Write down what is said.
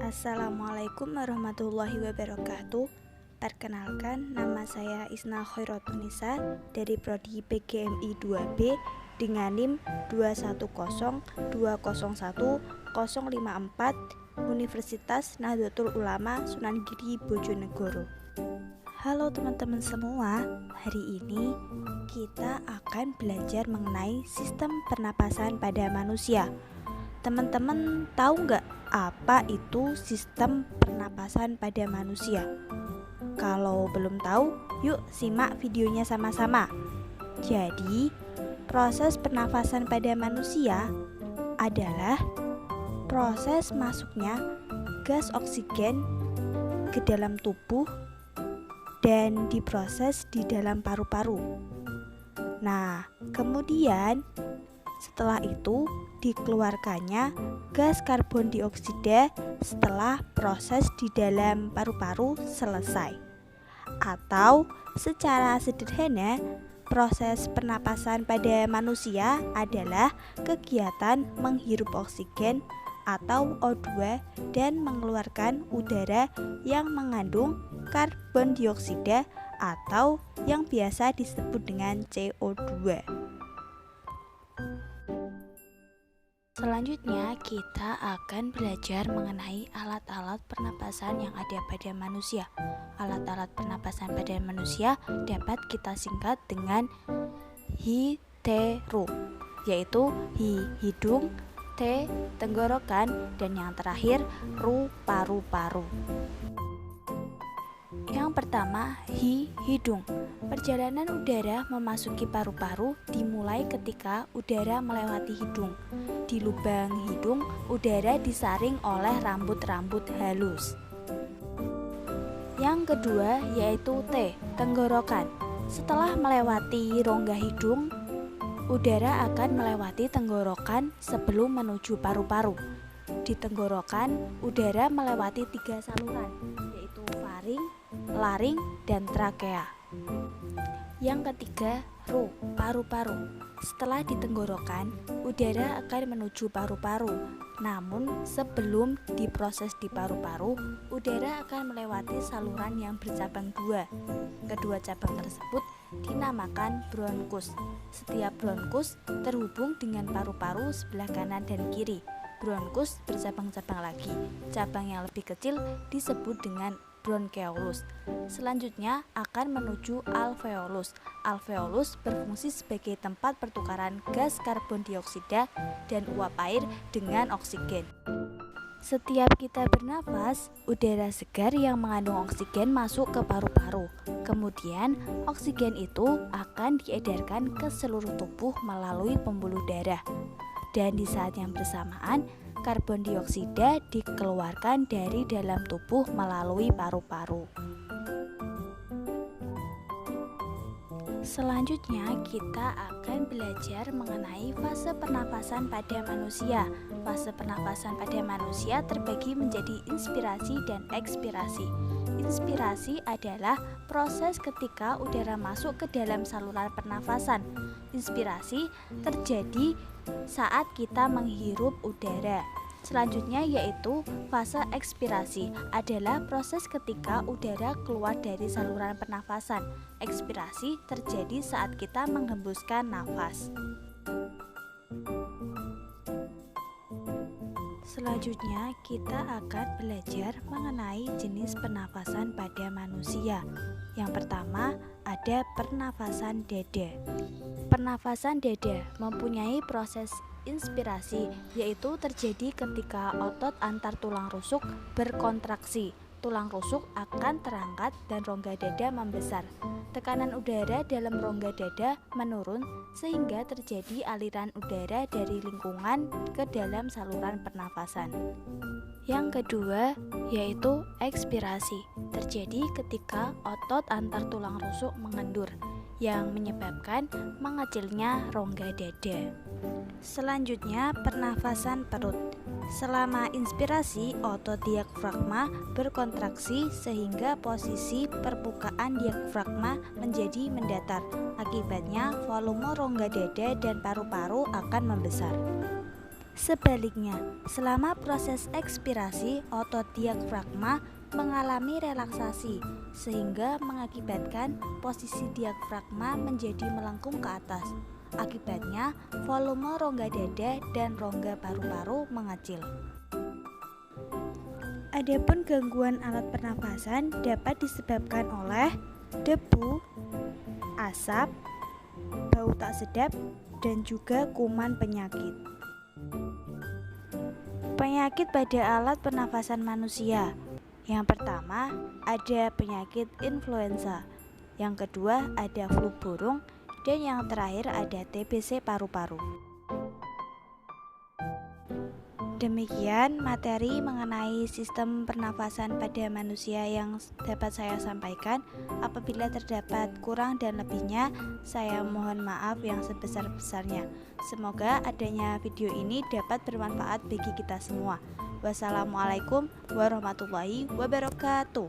Assalamualaikum warahmatullahi wabarakatuh. Perkenalkan, nama saya Isna Khairotunisa dari Prodi PGMI 2B dengan NIM 210201054 Universitas Nahdlatul Ulama Sunan Giri Bojonegoro. Halo teman-teman semua, hari ini kita akan belajar mengenai sistem pernapasan pada manusia. Teman-teman tahu nggak apa itu sistem pernapasan pada manusia? Kalau belum tahu, yuk simak videonya sama-sama. Jadi, proses pernapasan pada manusia adalah proses masuknya gas oksigen ke dalam tubuh dan diproses di dalam paru-paru. Nah, kemudian setelah itu dikeluarkannya gas karbon dioksida setelah proses di dalam paru-paru selesai. Atau secara sederhana, proses pernapasan pada manusia adalah kegiatan menghirup oksigen atau O2 dan mengeluarkan udara yang mengandung karbon dioksida atau yang biasa disebut dengan CO2. Selanjutnya kita akan belajar mengenai alat-alat pernapasan yang ada pada manusia. Alat-alat pernapasan pada manusia dapat kita singkat dengan HI-TERU, yaitu Hi hidung, T tenggorokan, dan yang terakhir Ru paru-paru. Yang pertama, Hi hidung. Perjalanan udara memasuki paru-paru dimulai ketika udara melewati hidung. Di lubang hidung, udara disaring oleh rambut-rambut halus. Yang kedua yaitu T, tenggorokan. Setelah melewati rongga hidung, udara akan melewati tenggorokan sebelum menuju paru-paru. Di tenggorokan, udara melewati 3 saluran, yaitu faring, laring, dan trakea. Yang ketiga, Ru, paru-paru. Setelah di tenggorokan, udara akan menuju paru-paru. Namun, sebelum diproses di paru-paru, udara akan melewati saluran yang bercabang 2. Kedua cabang tersebut dinamakan bronkus. Setiap bronkus terhubung dengan paru-paru sebelah kanan dan kiri. Bronkus bercabang-cabang lagi. Cabang yang lebih kecil disebut dengan bronkeolus. Selanjutnya akan menuju alveolus. Alveolus berfungsi sebagai tempat pertukaran gas karbon dioksida dan uap air dengan oksigen. Setiap kita bernafas, udara segar yang mengandung oksigen masuk ke paru-paru. Kemudian, oksigen itu akan diedarkan ke seluruh tubuh melalui pembuluh darah. Dan di saat yang bersamaan, karbon dioksida dikeluarkan dari dalam tubuh melalui paru-paru. Selanjutnya kita akan belajar mengenai fase pernapasan pada manusia. Fase pernapasan pada manusia terbagi menjadi inspirasi dan ekspirasi. Inspirasi adalah proses ketika udara masuk ke dalam saluran pernafasan. Inspirasi terjadi saat kita menghirup udara. Selanjutnya yaitu fase ekspirasi adalah proses ketika udara keluar dari saluran pernafasan. Ekspirasi terjadi saat kita menghembuskan nafas. Selanjutnya kita akan belajar mengenai jenis pernafasan pada manusia. Yang pertama ada pernafasan dada. Pernafasan dada mempunyai proses inspirasi, yaitu terjadi ketika otot antar tulang rusuk berkontraksi. Tulang rusuk akan terangkat dan rongga dada membesar. Tekanan udara dalam rongga dada menurun sehingga terjadi aliran udara dari lingkungan ke dalam saluran pernafasan. Yang kedua yaitu ekspirasi. Terjadi ketika otot antar tulang rusuk mengendur yang menyebabkan mengecilnya rongga dada. Selanjutnya pernafasan perut. Selama inspirasi, otot diafragma berkontraksi sehingga posisi permukaan diafragma menjadi mendatar. Akibatnya volume rongga dada dan paru-paru akan membesar. Sebaliknya, selama proses ekspirasi, otot diafragma mengalami relaksasi sehingga mengakibatkan posisi diafragma menjadi melengkung ke atas. Akibatnya, volume rongga dada dan rongga paru-paru mengecil. Adapun gangguan alat pernafasan dapat disebabkan oleh debu, asap, bau tak sedap, dan juga kuman penyakit. Penyakit pada alat pernafasan manusia. Yang pertama, ada penyakit influenza. Yang kedua, ada flu burung. Dan yang terakhir, ada TBC paru-paru. Demikian materi mengenai sistem pernafasan pada manusia yang dapat saya sampaikan. Apabila terdapat kurang dan lebihnya, saya mohon maaf yang sebesar-besarnya. Semoga adanya video ini dapat bermanfaat bagi kita semua. Wassalamualaikum warahmatullahi wabarakatuh.